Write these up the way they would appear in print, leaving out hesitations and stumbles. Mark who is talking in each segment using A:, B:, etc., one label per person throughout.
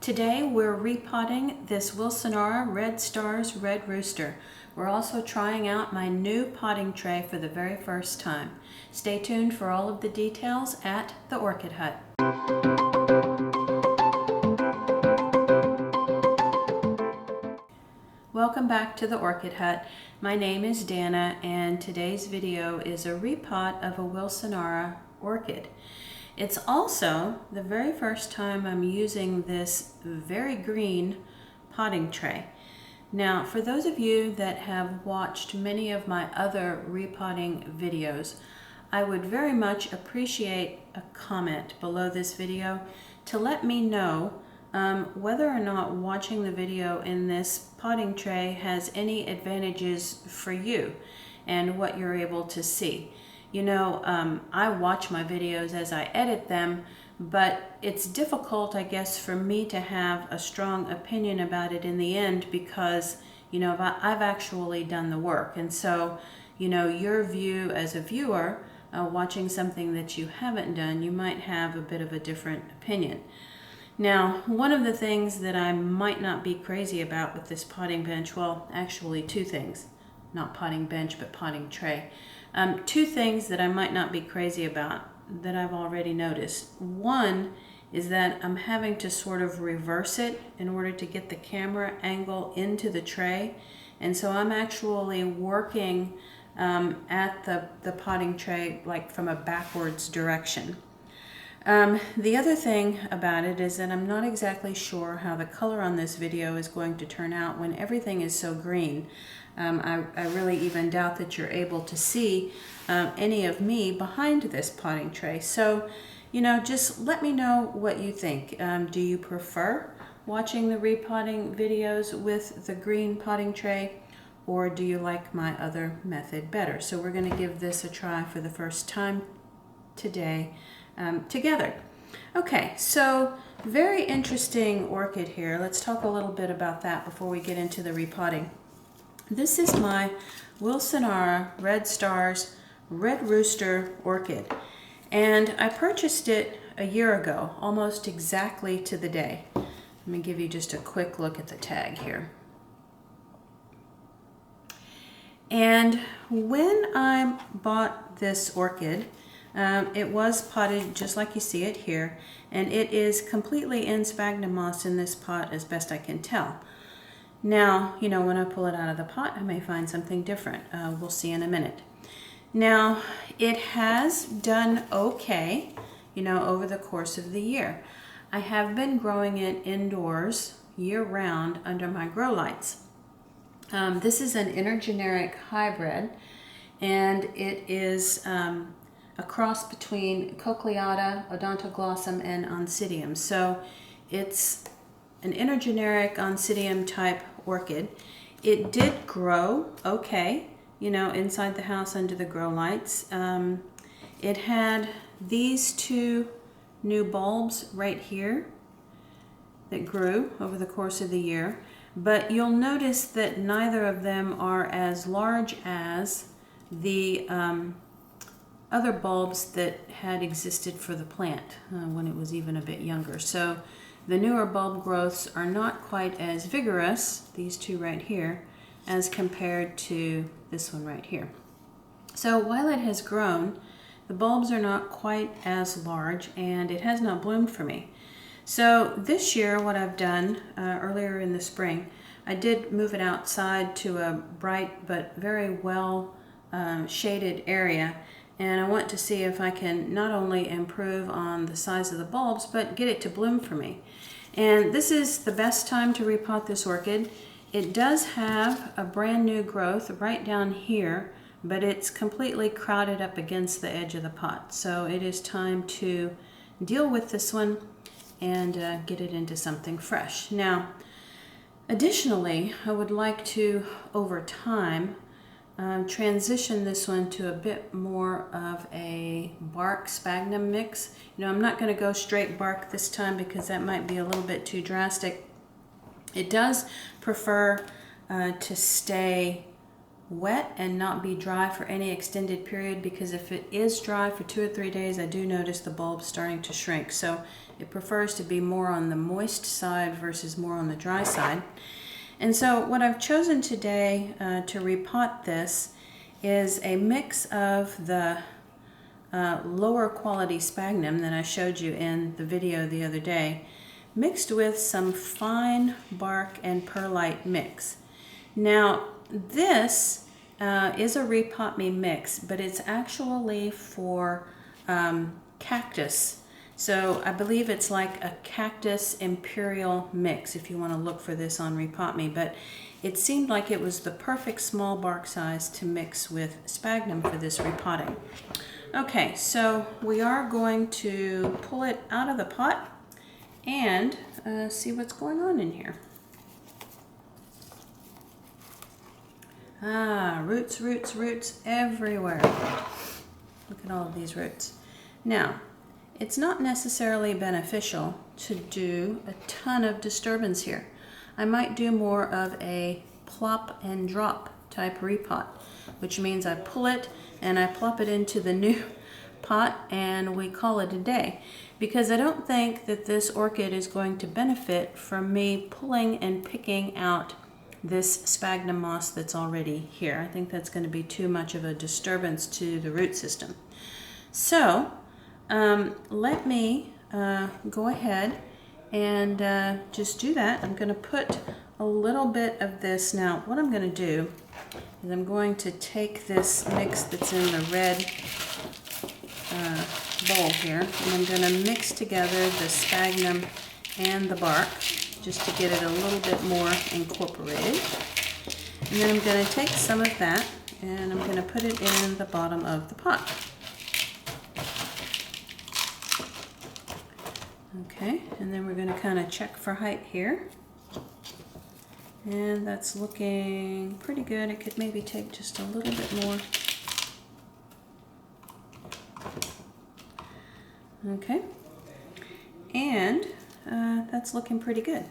A: Today we're repotting this Wilsonara Red Stars Red Rooster. We're also trying out my new potting tray for the very first time. Stay tuned for all of the details at the Orchid Hut. Welcome back to the Orchid Hut. My name is Dana and today's video is a repot of a Wilsonara Orchid. It's also the very first time I'm using this very green potting tray. Now, for those of you that have watched many of my other repotting videos, I would very much appreciate a comment below this video to let me know whether or not watching the video in this potting tray has any advantages for you and what you're able to see. You know, I watch my videos as I edit them, but it's difficult, I guess, for me to have a strong opinion about it in the end because, you know, I've actually done the work. And so, you know, your view as a viewer, watching something that you haven't done, you might have a bit of a different opinion. Now, one of the things that I might not be crazy about with this potting bench, well, actually two things, not potting bench, but potting tray. Two things that I might not be crazy about that I've already noticed. One is that I'm having to sort of reverse it in order to get the camera angle into the tray. And so I'm actually working at the potting tray like from a backwards direction. The other thing about it is that I'm not exactly sure how the color on this video is going to turn out when everything is so green. I really even doubt that you're able to see any of me behind this potting tray. So, you know, just let me know what you think. Do you prefer watching the repotting videos with the green potting tray, or do you like my other method better? So we're going to give this a try for the first time today together. Okay, so very interesting orchid here. Let's talk a little bit about that before we get into the repotting. This is my Wilsonara Red Stars Red Rooster Orchid, and I purchased it a year ago, almost exactly to the day. Let me give you just a quick look at the tag here. And when I bought this orchid, it was potted just like you see it here, and it is completely in sphagnum moss in this pot as best I can tell. Now, you know, when I pull it out of the pot, I may find something different. We'll see in a minute. Now, it has done okay, you know, over the course of the year. I have been growing it indoors year-round under my grow lights. This is an intergeneric hybrid, and it is a cross between Cochleata, Odontoglossum, and Oncidium. So it's an intergeneric Oncidium type orchid. It did grow okay, you know, inside the house under the grow lights. It had these two new bulbs right here that grew over the course of the year, but you'll notice that neither of them are as large as the other bulbs that had existed for the plant when it was even a bit younger. So the newer bulb growths are not quite as vigorous, these two right here, as compared to this one right here. So while it has grown, the bulbs are not quite as large, and it has not bloomed for me. So this year what I've done, earlier in the spring, I did move it outside to a bright but very well shaded area, and I want to see if I can not only improve on the size of the bulbs, but get it to bloom for me. And this is the best time to repot this orchid. It does have a brand new growth right down here, but it's completely crowded up against the edge of the pot. So it is time to deal with this one and get it into something fresh. Now, additionally, I would like to, over time, transition this one to a bit more of a bark sphagnum mix. You know, I'm not going to go straight bark this time because that might be a little bit too drastic. It does prefer to stay wet and not be dry for any extended period, because if it is dry for 2 or 3 days, I do notice the bulb starting to shrink. So it prefers to be more on the moist side versus more on the dry side. And so what I've chosen today to repot this is a mix of the lower quality sphagnum that I showed you in the video the other day, mixed with some fine bark and perlite mix. Now this is a Repot Me mix, but it's actually for cactus. So I believe it's like a cactus imperial mix if you want to look for this on Repot Me, but it seemed like it was the perfect small bark size to mix with sphagnum for this repotting. Okay, so we are going to pull it out of the pot and see what's going on in here. Ah, roots, roots, roots everywhere. Look at all of these roots. Now, it's not necessarily beneficial to do a ton of disturbance here. I might do more of a plop and drop type repot, which means I pull it and I plop it into the new pot and we call it a day, because I don't think that this orchid is going to benefit from me pulling and picking out this sphagnum moss that's already here. I think that's going to be too much of a disturbance to the root system. So let me go ahead and just do that. I'm going to put a little bit of this. Now what I'm going to do is I'm going to take this mix that's in the red bowl here, and I'm going to mix together the sphagnum and the bark just to get it a little bit more incorporated. And then I'm going to take some of that and I'm going to put it in the bottom of the pot. Okay, and then we're going to kind of check for height here. And that's looking pretty good. It could maybe take just a little bit more. Okay, and that's looking pretty good.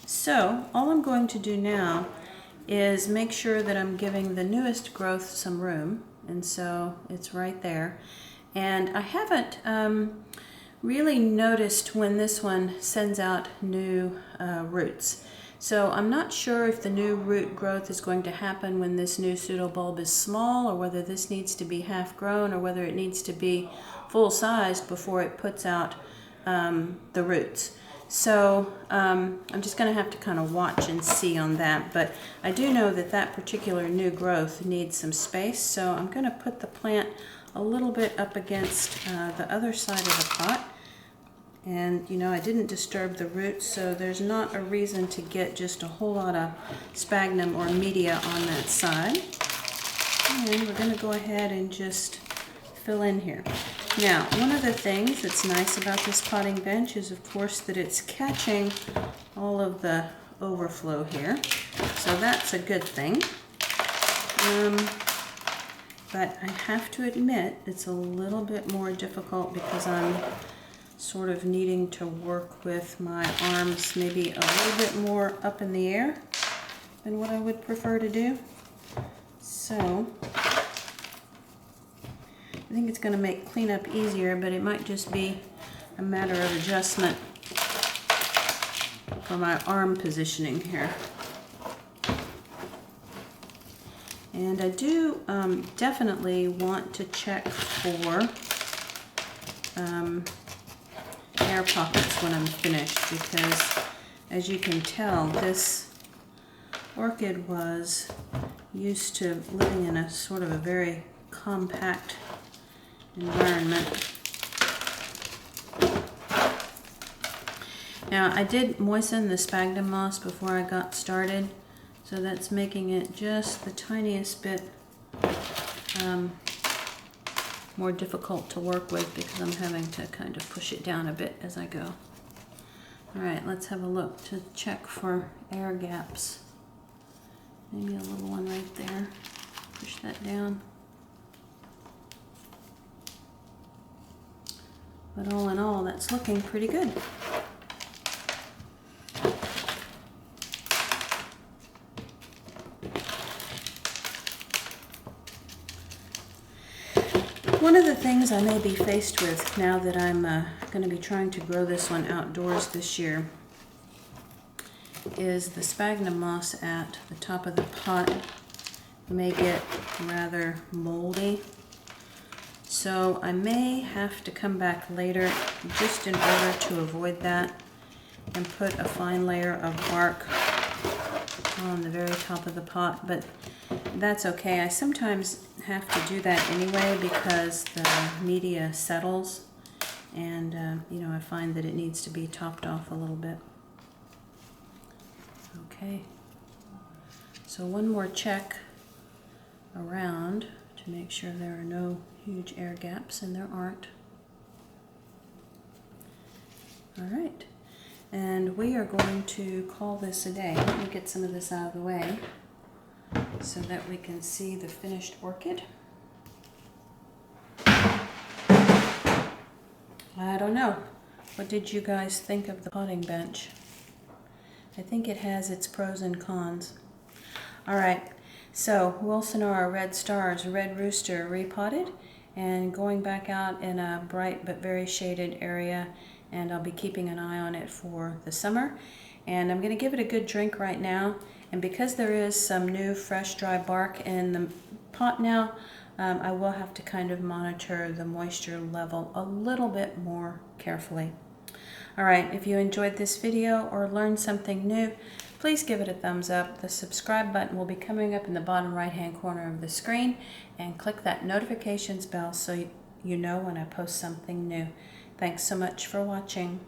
A: So all I'm going to do now is make sure that I'm giving the newest growth some room, and so it's right there. And I haven't really noticed when this one sends out new roots. So I'm not sure if the new root growth is going to happen when this new pseudobulb is small, or whether this needs to be half grown, or whether it needs to be full sized before it puts out the roots. So I'm just going to have to kind of watch and see on that. But I do know that that particular new growth needs some space, so I'm going to put the plant a little bit up against the other side of the pot. And you know, I didn't disturb the roots, so there's not a reason to get just a whole lot of sphagnum or media on that side. And we're going to go ahead and just fill in here. Now, one of the things that's nice about this potting bench is, of course, that it's catching all of the overflow here. So that's a good thing. But I have to admit, it's a little bit more difficult because I'm sort of needing to work with my arms maybe a little bit more up in the air than what I would prefer to do. So I think it's going to make cleanup easier, but it might just be a matter of adjustment for my arm positioning here. And I do definitely want to check for air pockets when I'm finished, because as you can tell, this orchid was used to living in a sort of a very compact environment. Now I did moisten the sphagnum moss before I got started, so that's making it just the tiniest bit more difficult to work with, because I'm having to kind of push it down a bit as I go. Alright, let's have a look to check for air gaps. Maybe a little one right there. Push that down. But all in all, that's looking pretty good. one of the things I may be faced with now that I'm going to be trying to grow this one outdoors this year is the sphagnum moss at the top of the pot may get rather moldy. So I may have to come back later just in order to avoid that and put a fine layer of bark on the very top of the pot, but that's okay. I sometimes have to do that anyway because the media settles, and you know, I find that it needs to be topped off a little bit. Okay, so one more check around to make sure there are no huge air gaps, and there aren't. All right, and we are going to call this a day. Let me get some of this out of the way so that we can see the finished orchid. I don't know. What did you guys think of the potting bench? I think it has its pros and cons. All right, so Wilsonara Red Stars, Red Rooster repotted and going back out in a bright but very shaded area, and I'll be keeping an eye on it for the summer. And I'm going to give it a good drink right now, and because there is some new fresh dry bark in the pot now, I will have to kind of monitor the moisture level a little bit more carefully. All right, if you enjoyed this video or learned something new, please give it a thumbs up. The subscribe button will be coming up in the bottom right-hand corner of the screen, and click that notifications bell so you know when I post something new. Thanks so much for watching.